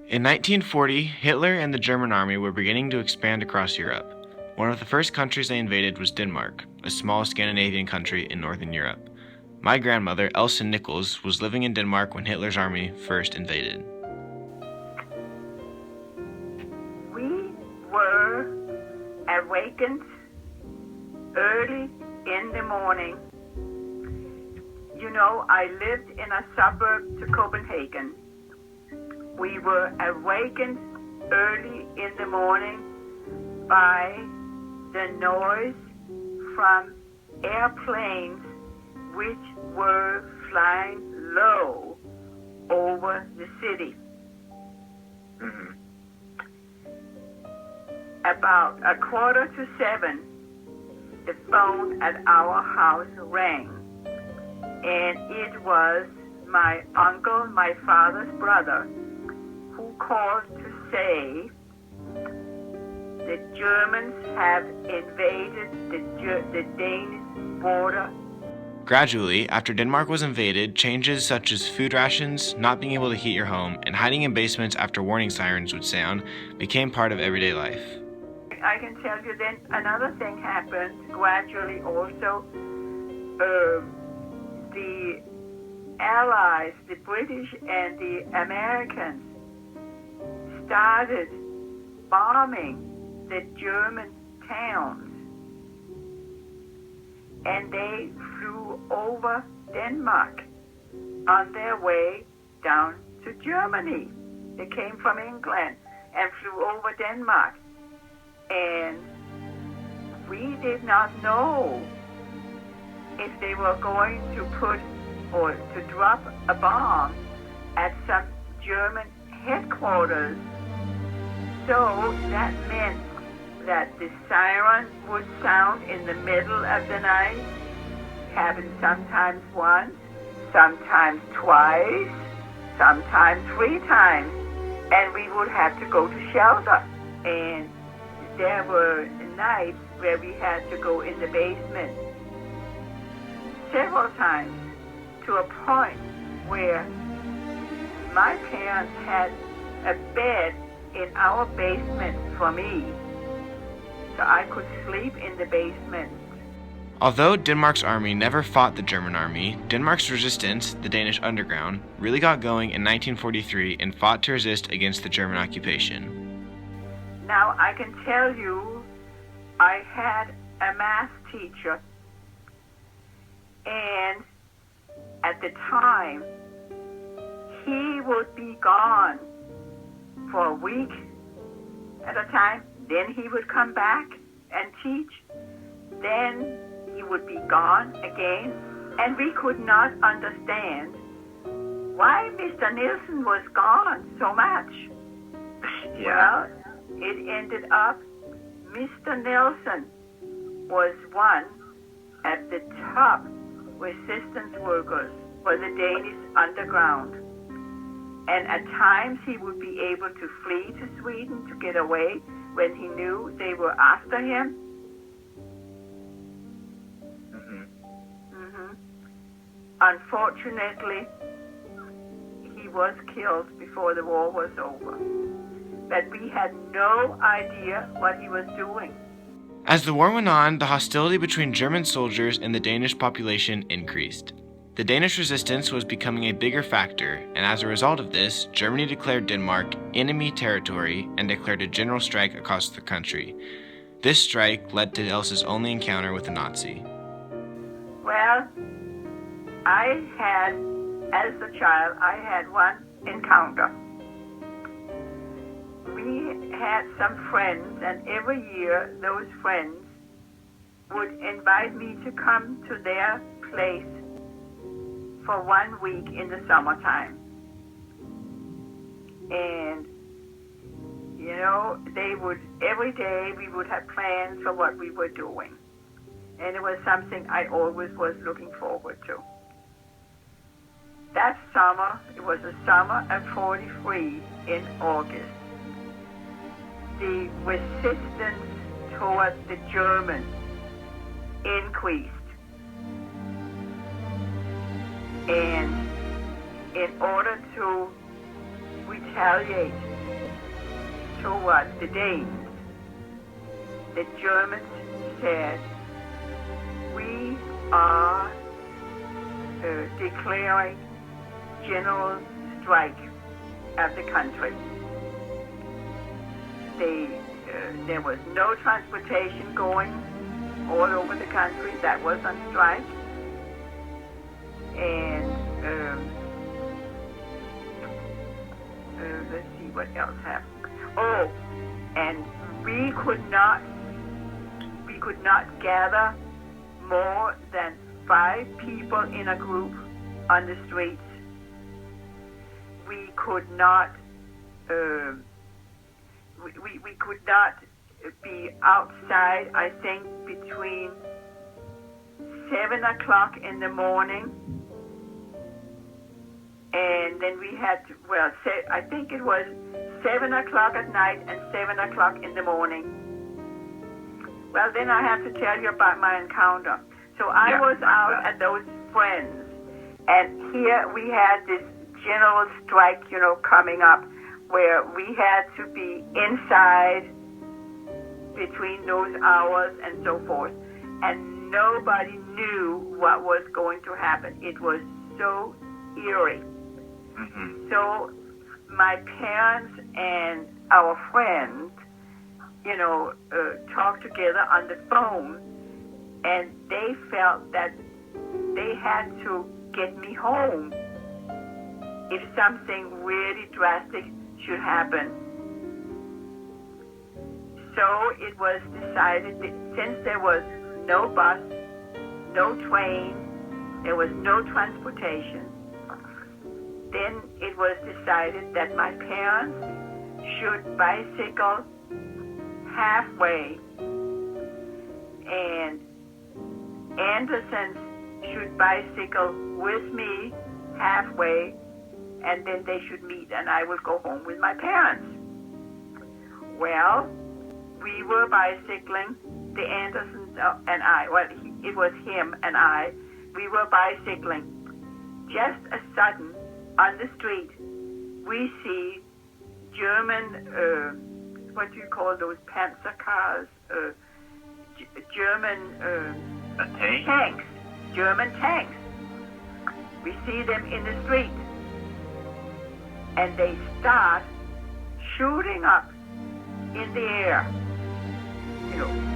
In 1940, Hitler and the German army were beginning to expand across Europe. One of the first countries they invaded was Denmark, a small Scandinavian country in northern Europe. My grandmother, Else Nicols, was living in Denmark when Hitler's army first invaded. We were awakened early in the morning. You know, I lived in a suburb to Copenhagen. We were awakened early in the morning by the noise from airplanes which were flying low over the city. Mm-hmm. About 6:45, the phone at our house rang, and it was my uncle, my father's brother, who called to say the Germans have invaded the Danish border. Gradually, after Denmark was invaded, changes such as food rations, not being able to heat your home, and hiding in basements after warning sirens would sound became part of everyday life. I can tell you then another thing happened gradually also. The Allies, the British and the Americans, started bombing the German towns, and they flew over Denmark on their way down to Germany. They came from England and flew over Denmark, and we did not know if they were going to put or to drop a bomb at some German headquarters. So that meant that the siren would sound in the middle of the night, happened sometimes once, sometimes twice, sometimes 3 times, and we would have to go to shelter. And there were nights where we had to go in the basement several times, to a point where my parents had a bed in our basement for me, so I could sleep in the basement. Although Denmark's army never fought the German army, Denmark's resistance, the Danish underground, really got going in 1943 and fought to resist against the German occupation. Now I can tell you, I had a math teacher, and at the time, he would be gone for a week at a time. Then he would come back and teach. Then he would be gone again. And we could not understand why Mr. Nielsen was gone so much. Yeah. Well, it ended up Mr. Nielsen was one at the top resistance workers for the Danish underground. And at times he would be able to flee to Sweden to get away when he knew they were after him. Unfortunately, he was killed before the war was over. But we had no idea what he was doing. As the war went on, the hostility between German soldiers and the Danish population increased. The Danish resistance was becoming a bigger factor, and as a result of this, Germany declared Denmark enemy territory and declared a general strike across the country. This strike led to Elsa's only encounter with a Nazi. Well, as a child, I had one encounter. We had some friends, and every year those friends would invite me to come to their place for 1 week in the summertime. And, you know, every day we would have plans for what we were doing. And it was something I always was looking forward to. That summer, it was the summer of 43 in August. The resistance towards the Germans increased. And in order to retaliate towards the Danes, the Germans said, we are declaring general strike of the country. There was no transportation going all over the country. That was on strike. And let's see what else happened. Oh, and we could not gather more than 5 people in a group on the streets. We could not we could not be outside, I think, between 7 o'clock in the morning, and then we had to, I think it was 7 o'clock at night and 7 o'clock in the morning. Well, then I have to tell you about my encounter. So I was out at those friends, and here we had this general strike, coming up, where we had to be inside between those hours and so forth. And nobody knew what was going to happen. It was so eerie. Mm-hmm. So my parents and our friends, talked together on the phone, and they felt that they had to get me home if something really drastic should happen. So it was decided that since there was no bus, no train, there was no transportation, then it was decided that my parents should bicycle halfway, and Anderson should bicycle with me halfway, and then they should meet, and I would go home with my parents. Well, we were bicycling, the Andersons and I, it was him and I, we were bicycling. Just a sudden, on the street, we see German, what do you call those Panzer cars? German tanks. German tanks. We see them in the street. And they start shooting up in the air.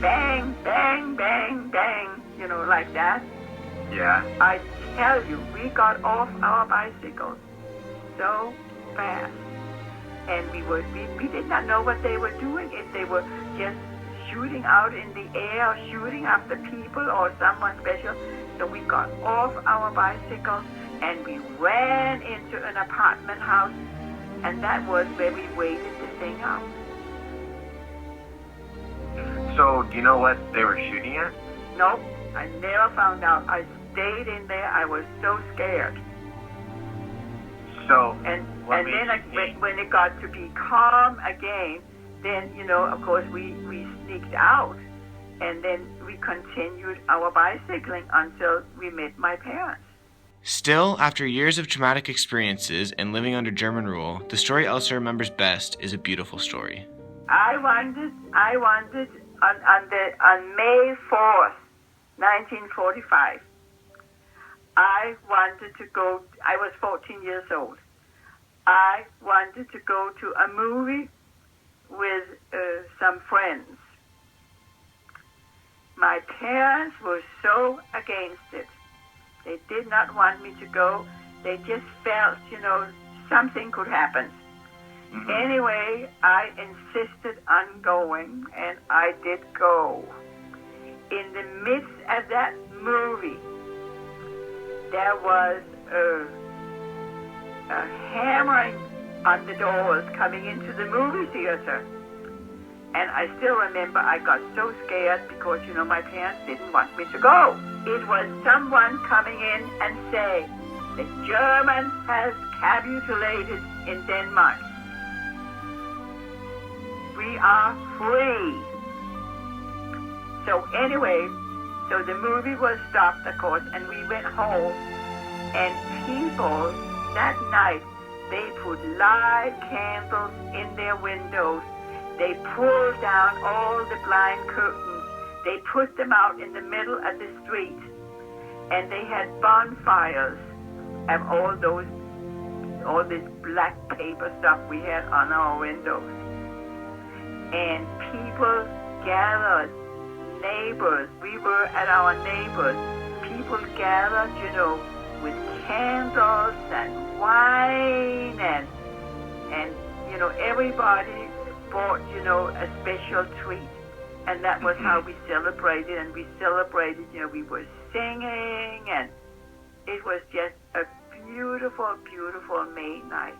Bang, bang, bang, bang, like that. Yeah. I tell you, we got off our bicycles so fast. And we did not know what they were doing, if they were just shooting out in the air, or shooting up the people or someone special. So we got off our bicycles and we ran into an apartment house, and that was where we waited the thing out. So, do you know what they were shooting at? Nope, I never found out. I stayed in there. I was so scared. So, and then when it got to be calm again, then, of course, we sneaked out, and then we continued our bicycling until we met my parents. Still, after years of traumatic experiences and living under German rule, the story Elsa remembers best is a beautiful story. I wanted on May 4th, 1945, I wanted to go, I was 14 years old. I wanted to go to a movie with some friends. My parents were so against it. They did not want me to go. They just felt, something could happen. Mm-hmm. Anyway, I insisted on going, and I did go. In the midst of that movie, there was a hammering on the doors coming into the movie theater. And I still remember I got so scared because, my parents didn't want me to go. It was someone coming in and saying, the German has capitulated in Denmark. We are free. So anyway, the movie was stopped, of course, and we went home. And people that night, They put live candles in their windows. They pulled down all the blind curtains. They put them out in the middle of the street. And they had bonfires of all this black paper stuff we had on our windows. And people gathered, neighbors. We were at our neighbors. People gathered, with candles and wine and everybody bought, a special treat. And that was how we celebrated. And we celebrated, we were singing, and it was just a beautiful, beautiful May night.